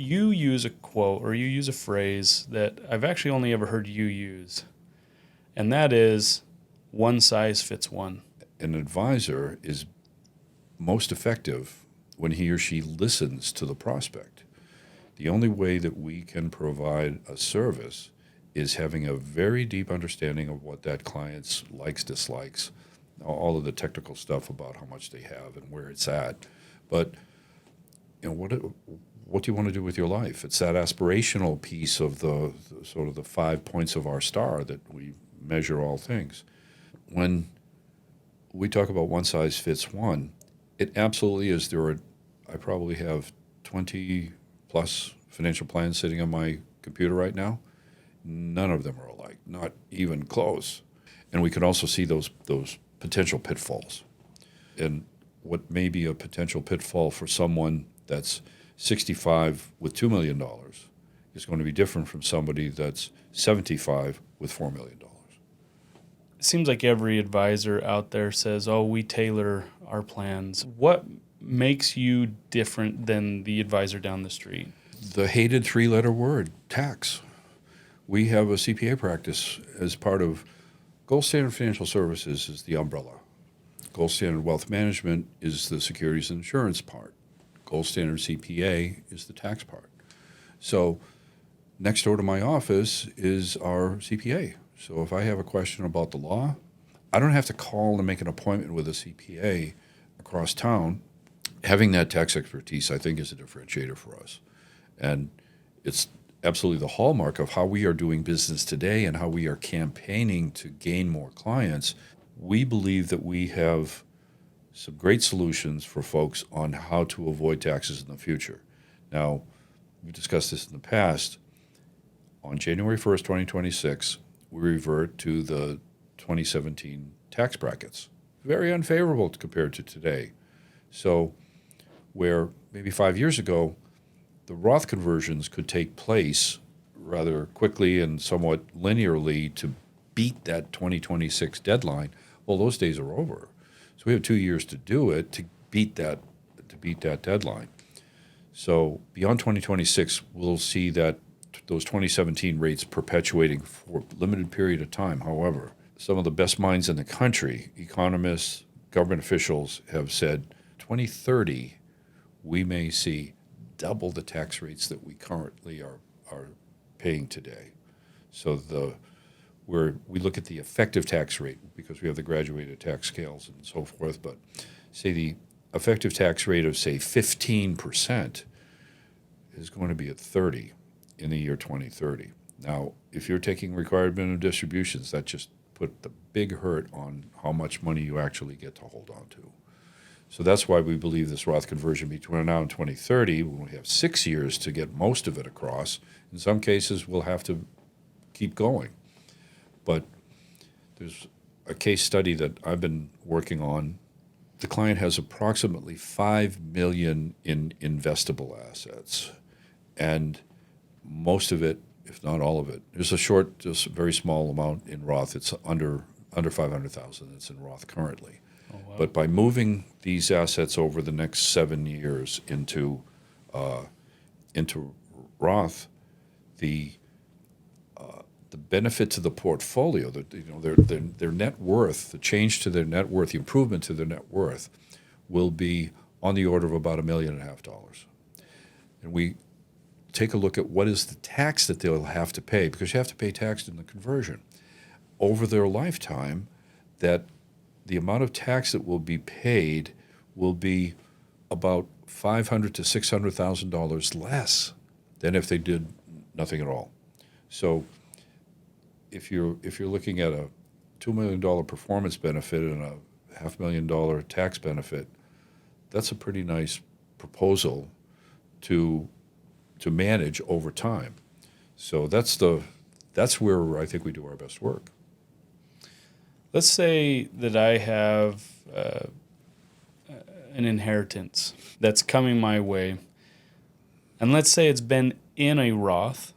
You use a quote or you use a phrase that I've actually only ever heard you use, and that is one size fits one. An advisor is most effective when he or she listens to the prospect. The only way that we can provide a service is having a very deep understanding of what that client's likes, dislikes, all of the technical stuff about how much they have and where it's at. But what do you want to do with your life? It's that aspirational piece of the sort of the 5 points of our star that we measure all things. When we talk about one size fits one, it absolutely is. I probably have 20 plus financial plans sitting on my computer right now. None of them are alike, not even close. And we can also see those potential pitfalls. And what may be a potential pitfall for someone that's 65 with $2 million is going to be different from somebody that's 75 with $4 million. It seems like every advisor out there says, oh, we tailor our plans. What makes you different than the advisor down the street? The hated 3-letter word, tax. We have a CPA practice as part of Gold Standard Financial Services is the umbrella. Gold Standard Wealth Management is the securities and insurance part. Gold Standard CPA is the tax part. So next door to my office is our CPA. So if I have a question about the law, I don't have to call and make an appointment with a CPA across town. Having that tax expertise, I think, is a differentiator for us. And it's absolutely the hallmark of how we are doing business today and how we are campaigning to gain more clients. We believe that we have some great solutions for folks on how to avoid taxes in the future. Now, we've discussed this in the past. On January 1st, 2026, we revert to the 2017 tax brackets. Very unfavorable compared to today. So where maybe 5 years ago, the Roth conversions could take place rather quickly and somewhat linearly to beat that 2026 deadline, well, those days are over. So we have 2 years to do it to beat that deadline. So beyond 2026, we'll see that those 2017 rates perpetuating for a limited period of time. However, some of the best minds in the country, economists, government officials, have said 2030, we may see double the tax rates that we currently are paying today. So we look at the effective tax rate because we have the graduated tax scales and so forth, but say the effective tax rate of, say, 15% is going to be at 30 in the year 2030. Now, if you're taking required minimum distributions, that just put the big hurt on how much money you actually get to hold on to. So that's why we believe this Roth conversion between now and 2030, when we have 6 years to get most of it across. In some cases, we'll have to keep going. But there's a case study that I've been working on. The client has approximately $5 million in investable assets, and most of it, if not all of it, there's just a very small amount in Roth. It's under $500,000 that's in Roth currently. Oh, wow. But by moving these assets over the next 7 years into Roth, the benefit to the portfolio, their net worth, the change to their net worth, the improvement to their net worth, will be on the order of about $1.5 million. And we take a look at what is the tax that they'll have to pay, because you have to pay tax in the conversion. Over their lifetime, that the amount of tax that will be paid will be about $500,000 to $600,000 less than if they did nothing at all. So if you're looking at a $2 million performance benefit and a $500,000 tax benefit, that's a pretty nice proposal to manage over time. So that's where I think we do our best work. Let's say that I have an inheritance that's coming my way, and let's say it's been in a Roth,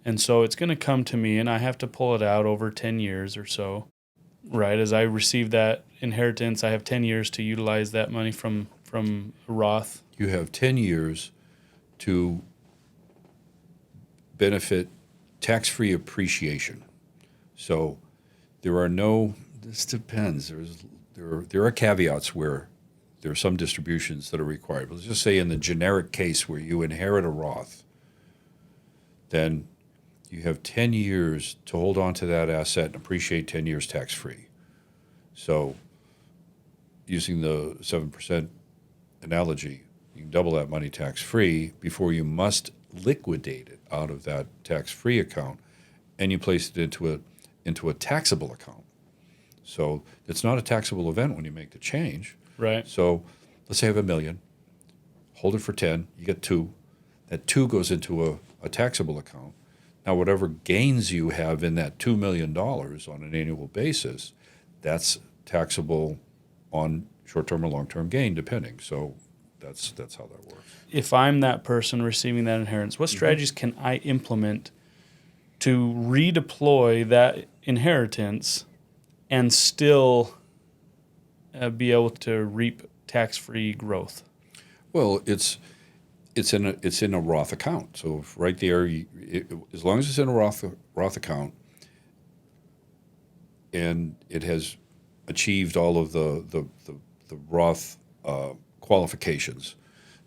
and so it's going to come to me, and I have to pull it out over 10 years or so. Right, as I receive that inheritance, I have 10 years to utilize that money from Roth. You have 10 years to benefit tax-free appreciation. So there are no, this depends. There are caveats where there are some distributions that are required. But let's just say in the generic case where you inherit a Roth, then you have 10 years to hold on to that asset and appreciate 10 years tax-free. So using the 7% analogy, you can double that money tax-free before you must liquidate it out of that tax-free account, and you place it into a taxable account. So it's not a taxable event when you make the change. Right. So let's say I have $1 million, hold it for 10, you get 2. That 2 goes into a taxable account. Now, whatever gains you have in that $2 million on an annual basis, that's taxable on short-term or long-term gain, depending. So that's how that works. If I'm that person receiving that inheritance, what strategies can I implement to redeploy that inheritance and still be able to reap tax-free growth? Well, it's in a Roth account. So if right there, as long as it's in a Roth account, and it has achieved all of the Roth qualifications,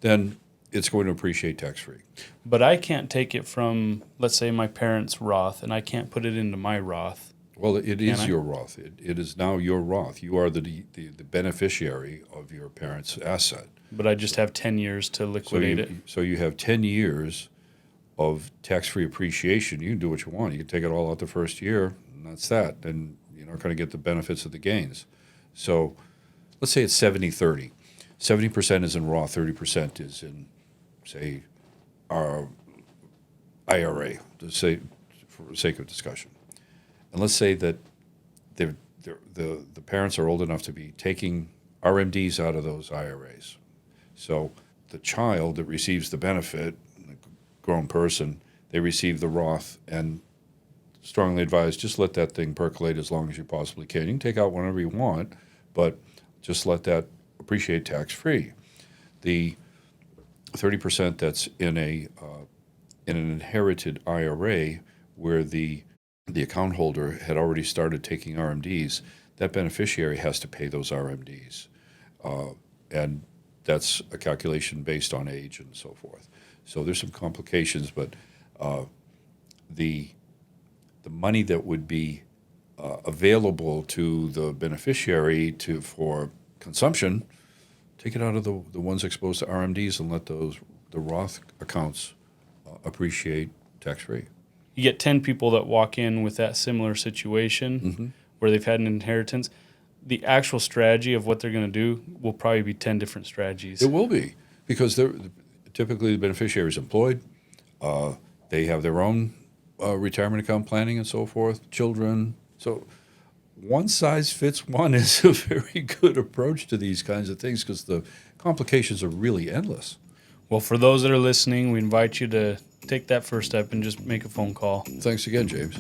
then it's going to appreciate tax-free. But I can't take it from, let's say, my parents' Roth, and I can't put it into my Roth. Well, it is your Roth. It is now your Roth. You are the beneficiary of your parents' asset. But I just have 10 years to liquidate it. So you have 10 years of tax-free appreciation. You can do what you want. You can take it all out the first year, and that's that. And you're not going to get the benefits of the gains. So let's say it's 70-30. 70% is in Roth, 30% is in, say, our IRA, for the sake of discussion. And let's say that the parents are old enough to be taking RMDs out of those IRAs. So the child that receives the benefit, the grown person, they receive the Roth, and strongly advise just let that thing percolate as long as you possibly can. You can take out whenever you want, but just let that appreciate tax-free. The 30% that's in an inherited IRA where the account holder had already started taking RMDs, that beneficiary has to pay those RMDs. And that's a calculation based on age and so forth. So there's some complications, but the money that would be available to the beneficiary for consumption, take it out of the ones exposed to RMDs and let the Roth accounts appreciate tax-free. You get 10 people that walk in with that similar situation where they've had an inheritance. The actual strategy of what they're going to do will probably be 10 different strategies. It will be, because typically the beneficiary is employed. They have their own retirement account planning and so forth, children. So one size fits one is a very good approach to these kinds of things because the complications are really endless. Well, for those that are listening, we invite you to take that first step and just make a phone call. Thanks again, James.